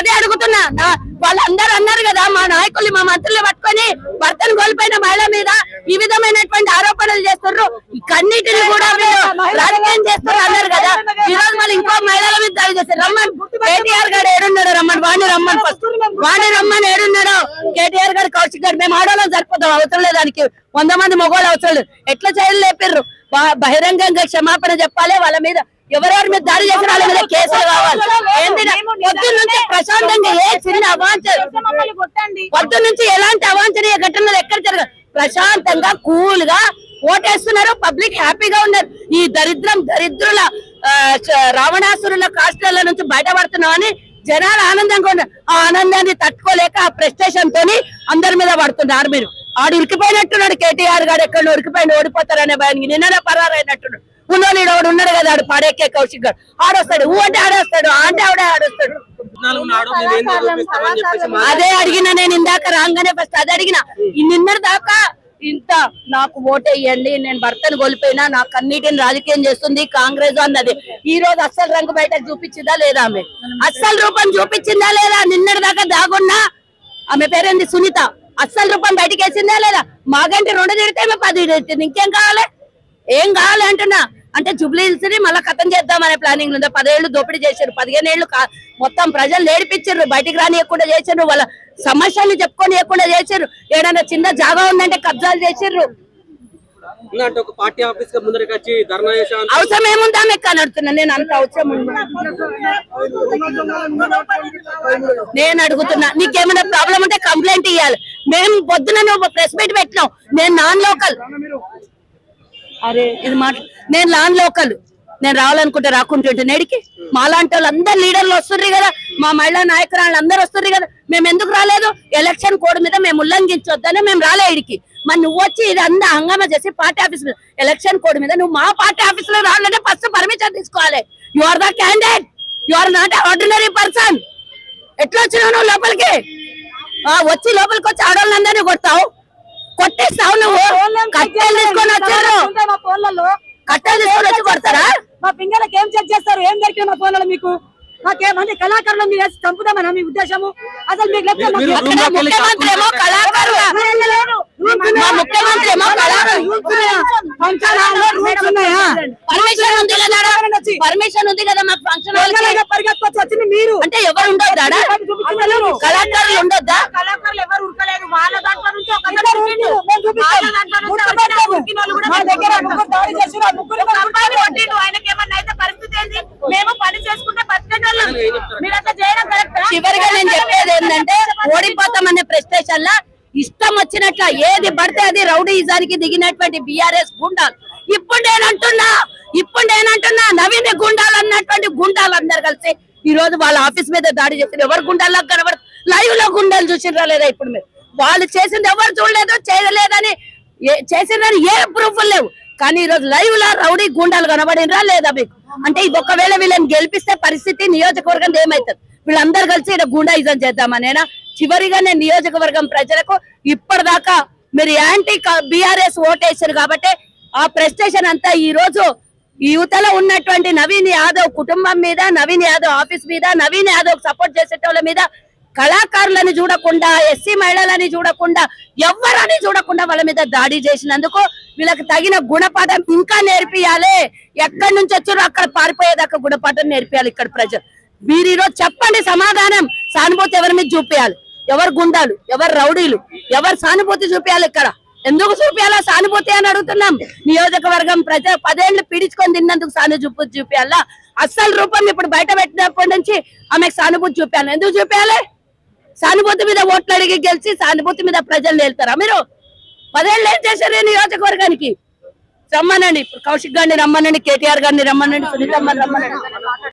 అదే అడుగుతున్నా. వాళ్ళందరూ అన్నారు కదా మా నాయకులు మా మంత్రులు పట్టుకొని భర్తను కోల్పోయిన మహిళ మీద ఈ విధమైనటువంటి ఆరోపణలు చేస్తున్నారు. కన్నిటిని కూడా రాజకీయం చేస్తున్నారు అన్నారు కదా. ఈ రోజు మళ్ళీ ఇంకో మహిళల మీద దాడి చేస్తారు. రమ్మన్ కేటీఆర్ గారు ఏడున్నాడు, రమ్మన్ వాణి రమ్మన్ ఏడున్నాడు. కేటీఆర్ గారు కౌశిక్ గారు మేము ఆడవాళ్ళం సరిపోతాం, అవసరం లేదు దానికి 100 మంది మగవాళ్ళు అవసరం లేదు. ఎట్లా చేయలు లేపిర్రు, బహిరంగంగా క్షమాపణ చెప్పాలి. వాళ్ళ మీద ఎవరెవరి మీద దాడి చేసిన వాళ్ళ మీద కేసులు కావాలి. పొద్దున్న నుంచి ప్రశాంతంగా ఏ చిన్న పొద్దున్న నుంచి ఎలాంటి అవాంఛనీయ ఘటనలు ఎక్కడ జరగదు. ప్రశాంతంగా కూల్ గా ఓటేస్తున్నారు, పబ్లిక్ హ్యాపీగా ఉన్నారు. ఈ దరిద్రుల రావణాసురుల కాష్టల నుంచి బయటపడుతున్నామని జనాలు ఆనందంగా ఉన్నారు. ఆ ఆనందాన్ని తట్టుకోలేక ఆ ప్రెస్టేషన్ తోని అందరి మీద పడుతున్నారు. మీరు ఆడు ఉరికిపోయినట్టున్నాడు కేటీఆర్ గారు, ఎక్కడ ఉరికిపోయిన ఓడిపోతారనే భయానికి నిన్ననే పరారైనట్టున్నాడు. ఉన్నోళ్ళు ఉన్నాడు కదా ఆడు పాడేకే కౌశిక్ గారు, ఆడొస్తాడు అంటే ఆడేస్తాడు, అంటే ఆవిడే ఆడొస్తాడు. అదే అడిగిన నేను ఇందాక రాగానే ఫస్ట్ అదే అడిగిన. నిన్నటి దాకా ఇంత నాకు ఓటేయండి, నేను భర్తను కోల్పోయినా నాకు అన్నిటిని రాజకీయం చేస్తుంది కాంగ్రెస్ అన్నది. ఈ రోజు అస్సలు రంగు బయట చూపించిందా లేదా, ఆమె అస్సలు రూపం చూపించిందా లేదా? నిన్నటి దాకా దాగున్నా ఆమె పేరేంది సునీత, అస్సలు రూపం బయటకు వేసిందా లేదా? మాగంటి 2 తిడితే 10 తిడుతుంది. ఇంకేం కావాలి, ఏం కావాలి అంటున్నా. అంటే జూబ్లీ హిల్స్ ని మళ్ళీ ఖతం చేద్దామనే ప్లానింగ్ ఉందా? 10 ఏళ్ళు దోపిడీ చేశారు, 15 ఏళ్ళు మొత్తం ప్రజలు నేర్పించారు, బయటికి రానియకుండా చేశారు, వాళ్ళ సమస్యలు చెప్పుకోనియకుండా చేశారు. ఏదైనా చిన్న జాగా ఉందంటే కబ్జాలు చేశారు. అవసరం ఏముందా మీకు అని అడుగుతున్నా నేను. అంత అవసరం నేను అడుగుతున్నా. నీకేమైనా ప్రాబ్లం ఉంటే కంప్లైంట్ ఇవ్వాలి. మేము పొద్దున నువ్వు ప్రెస్ మీట్ పెట్టినావు, నేను నాన్ లోకల్. అరే ఇది నేను నాన్ లోకల్, నేను రావాలనుకుంటే రాకుంటుంటే నేడికి మాలాంటి వాళ్ళు అందరు లీడర్లు వస్తుర్రు కదా, మా మహిళా నాయకురాళ్ళు అందరు వస్తుర్రు కదా. మేము ఎందుకు రాలేదు? ఎలక్షన్ కోడ్ మీద మేము ఉల్లంఘించొద్దని మేము రాలే ఇడికి. మరి నువ్వు వచ్చి ఇది అంతా హంగామా చేసి పార్టీ ఆఫీస్ మీద ఎలక్షన్ కోడ్ మీద నువ్వు మా పార్టీ ఆఫీస్ లో రావాలంటే ఫస్ట్ పర్మిషన్ తీసుకోవాలి. You are the candidate, you are not ordinary person. ఎట్లా వచ్చినావు నువ్వు లోపలికి? వచ్చి లోపలికి వచ్చి ఆడవాళ్ళందరినీ కొడతావు, కొట్టేస్తావు. నువ్వు కట్టెలు తీసుకొని వచ్చారు, కట్టెలు తీసుకొని వచ్చి కొడతారా? మా ఫింగర్లకు ఏం చెక్ చేస్తారు? ఏం దొరికింది మా ఫోన్లలో మీకు? మాకేమంటే కళాకారులు మీరు చంపుదామని మీ ఉద్దేశము? అసలు మీకు ముఖ్యమంత్రి ఏమో కళాకారు, ముఖ్యమంత్రి ఏమో పర్మిషన్ ఉంది కదా, పర్మిషన్ ఉంది కదా మాకు ఫంక్షన్ పరిగెత్తుకొచ్చి వచ్చింది మీరు. అంటే ఎవరు ఉండొద్దా? కళాకారులు ఉండొద్దా? కళాకారులు ఎవరు ఉరకలేదు. వాళ్ళ దాంట్లో నుంచి ఆయనకి ఏమన్నా అయితే పరిస్థితి ఏంటి? మేము పని చేసుకుంటే చివరిగా నేను చెప్పేది ఏంటంటే ఓడిపోతామనే ప్రెస్టేషన్ లా ఇష్టం వచ్చినట్ల ఏది పడితే అది రౌడీజానికి దిగినటువంటి బీఆర్ఎస్ గుండాలు. ఇప్పుడు నేనంటున్నా నవీన్ గుండాలు అన్నటువంటి గుండాలు అందరు కలిసి ఈ రోజు వాళ్ళ ఆఫీస్ మీద దాడి చేసింది. ఎవరు గుండాల్లో కనబడదు? లైవ్ లో గుండాలు చూసినరా లేదా? ఇప్పుడు మీరు వాళ్ళు చేసింది ఎవరు చూడలేదు, చేయలేదని చేసిందని ఏ ప్రూఫ్ లేవు. కానీ ఈ రోజు లైవ్ లో రౌడీ గుండాలు కనబడినరా లేదా మీకు? అంటే ఇది ఒకవేళ వీళ్ళని గెలిపిస్తే పరిస్థితి నియోజకవర్గం ఏమైతుంది? వీళ్ళందరూ కలిసి ఇక్కడ గుండాయిజం చేద్దామనేనా? చివరిగా నేను నియోజకవర్గం ప్రజలకు ఇప్పటిదాకా మీరు యాంటీ బీఆర్ఎస్ ఓటేశారు కాబట్టి ఆ ప్రెస్టేషన్ అంతా ఈ రోజు ఈ యువతలో ఉన్నటువంటి నవీన్ యాదవ్ కుటుంబం మీద, నవీన్ యాదవ్ ఆఫీస్ మీద, నవీన్ యాదవ్ సపోర్ట్ చేసేటోళ్ళ మీద, కళాకారులను చూడకుండా, ఎస్సీ మహిళలని చూడకుండా, ఎవరని చూడకుండా వాళ్ళ మీద దాడి చేసినందుకు వీళ్ళకి తగిన గుణపాఠం ఇంకా నేర్పియాలి. ఎక్కడి నుంచి వచ్చారో అక్కడ పారిపోయేదాకా గుణపాఠం నేర్పియాలి ఇక్కడ ప్రజలు. మీరు ఈరోజు చెప్పండి సమాధానం. సానుభూతి ఎవరి మీద చూపించాలి? ఎవరు గుండాలు, ఎవరు రౌడీలు, ఎవరు సానుభూతి చూపించాలి? ఇక్కడ ఎందుకు చూపించాలా సానుభూతి అని అడుగుతున్నాం. నియోజకవర్గం ప్రజలు 10 ఏళ్ళు పీడించుకొని తిన్నందుకు సానుభూతి చూపించాలా? అస్సలు రూపం ఇప్పుడు బయట పెట్టినప్పటి నుంచి ఆమెకు సానుభూతి చూపించాలి. ఎందుకు చూపించాలి? సానుభూతి మీద ఓట్లు అడిగి గెలిచి సానుభూతి మీద ప్రజలు వెళ్తారా? మీరు 10 ఏళ్ళు ఏం చేశారు నియోజకవర్గానికి? రమ్మనండి, కౌశిక్ గారిని రమ్మనండి, కేటీఆర్ గారిని రమ్మనండి, సునీతమ్మని రమ్మనండి.